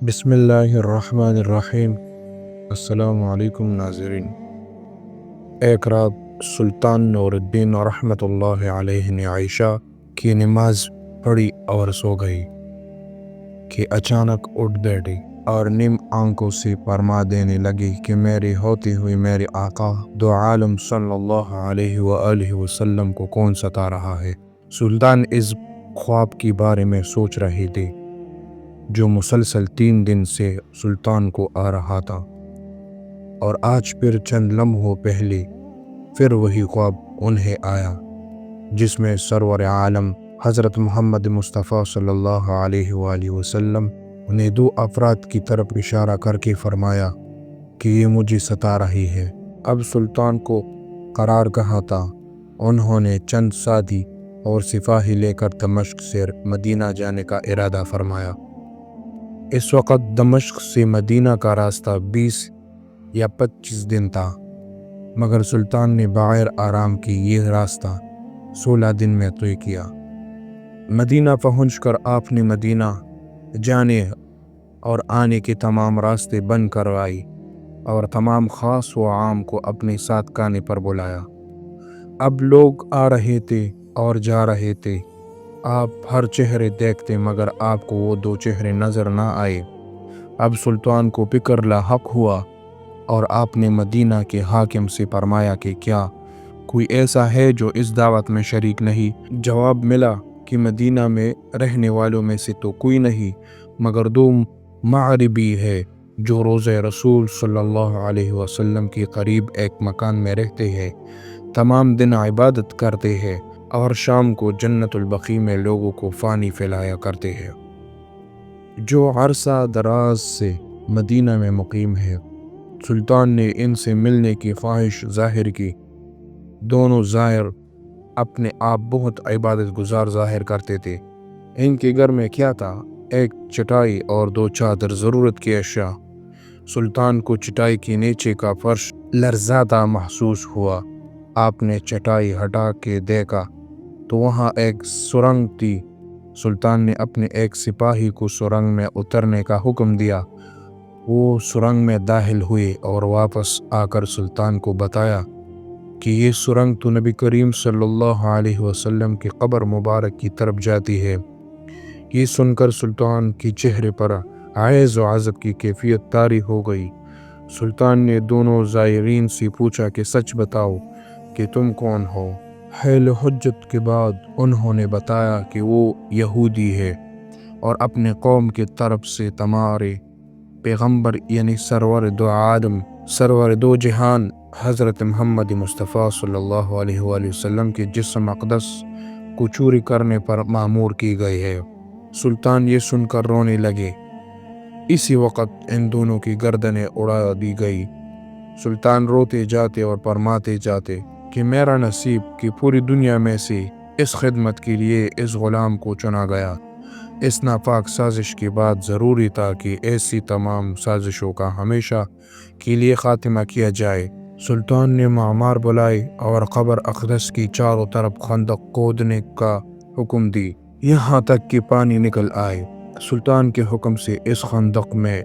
بسم اللہ الرحمن الرحیم۔ السلام علیکم ناظرین۔ ایک رات سلطان نور الدین رحمۃ اللہ علیہ نے عائشہ کی نماز پڑھی اور سو گئی کہ اچانک اٹھ بیٹھی اور نیم آنکھوں سے فرما دینے لگی کہ میری ہوتی ہوئی میرے آقا دو عالم صلی اللہ علیہ وآلہ وسلم کو کون ستا رہا ہے۔ سلطان اس خواب کے بارے میں سوچ رہی تھی جو مسلسل 3 دن سے سلطان کو آ رہا تھا، اور آج پھر چند لمحوں پہلے پھر وہی خواب انہیں آیا جس میں سرور عالم حضرت محمد مصطفیٰ صلی اللہ علیہ وآلہ وسلم نے 2 افراد کی طرف اشارہ کر کے فرمایا کہ یہ مجھے ستا رہی ہے۔ اب سلطان کو قرار کہا تھا۔ انہوں نے چند ساتھی اور سپاہی لے کر دمشق سے مدینہ جانے کا ارادہ فرمایا۔ اس وقت دمشق سے مدینہ کا راستہ 20 یا 25 دن تھا، مگر سلطان نے بغیر آرام کی یہ راستہ 16 دن میں طے کیا۔ مدینہ پہنچ کر آپ نے مدینہ جانے اور آنے کے تمام راستے بند کروائی اور تمام خاص و عام کو اپنے ساتھ کانے پر بلایا۔ اب لوگ آ رہے تھے اور جا رہے تھے، آپ ہر چہرے دیکھتے مگر آپ کو وہ 2 چہرے نظر نہ آئے۔ اب سلطان کو فکر لاحق ہوا اور آپ نے مدینہ کے حاکم سے فرمایا کہ کیا کوئی ایسا ہے جو اس دعوت میں شریک نہیں؟ جواب ملا کہ مدینہ میں رہنے والوں میں سے تو کوئی نہیں مگر 2 معربی ہے جو روضہ رسول صلی اللہ علیہ وسلم کے قریب ایک مکان میں رہتے ہیں، تمام دن عبادت کرتے ہیں اور شام کو جنت البقیع میں لوگوں کو پانی پلایا کرتے ہیں، جو عرصہ دراز سے مدینہ میں مقیم ہے۔ سلطان نے ان سے ملنے کی خواہش ظاہر کی۔ دونوں زائر اپنے آپ بہت عبادت گزار ظاہر کرتے تھے۔ ان کے گھر میں کیا تھا؟ ایک چٹائی اور 2 چادر، ضرورت کی اشیاء۔ سلطان کو چٹائی کے نیچے کا فرش لرزاتا محسوس ہوا۔ آپ نے چٹائی ہٹا کے دیکھا تو وہاں ایک سرنگ تھی۔ سلطان نے اپنے ایک سپاہی کو سرنگ میں اترنے کا حکم دیا۔ وہ سرنگ میں داخل ہوئے اور واپس آ کر سلطان کو بتایا کہ یہ سرنگ تو نبی کریم صلی اللہ علیہ وسلم کی قبر مبارک کی طرف جاتی ہے۔ یہ سن کر سلطان کے چہرے پر عجز و عذاب کی کیفیت طاری ہو گئی۔ سلطان نے دونوں زائرین سے پوچھا کہ سچ بتاؤ کہ تم کون ہو؟ حیل و حجت کے بعد انہوں نے بتایا کہ وہ یہودی ہے اور اپنے قوم کی طرف سے تمہارے پیغمبر یعنی سرور 2 عالم، سرور 2 جہان حضرت محمد مصطفیٰ صلی اللہ علیہ وآلہ وسلم کے جسم اقدس کو چوری کرنے پر مأمور کی گئی ہے۔ سلطان یہ سن کر رونے لگے۔ اسی وقت ان دونوں کی گردنیں اڑا دی گئی۔ سلطان روتے جاتے اور فرماتے جاتے کہ میرا نصیب کہ پوری دنیا میں سے اس خدمت کے لیے اس غلام کو چنا گیا۔ اس ناپاک سازش کے بعد ضروری تھا کہ ایسی تمام سازشوں کا ہمیشہ کے لیے خاتمہ کیا جائے۔ سلطان نے معمار بلائے اور قبر اقدس کی چاروں طرف خندق کھودنے کا حکم دی یہاں تک کہ پانی نکل آئے۔ سلطان کے حکم سے اس خندق میں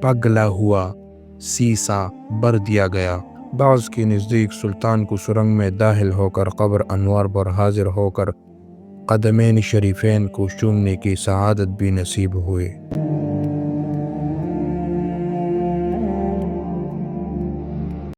پگھلا ہوا سیسا بھر دیا گیا۔ بعض کے نزدیک سلطان کو سرنگ میں داخل ہو کر قبر انوار پر حاضر ہو کر قدمین شریفین کو چومنے کی سعادت بھی نصیب ہوئے۔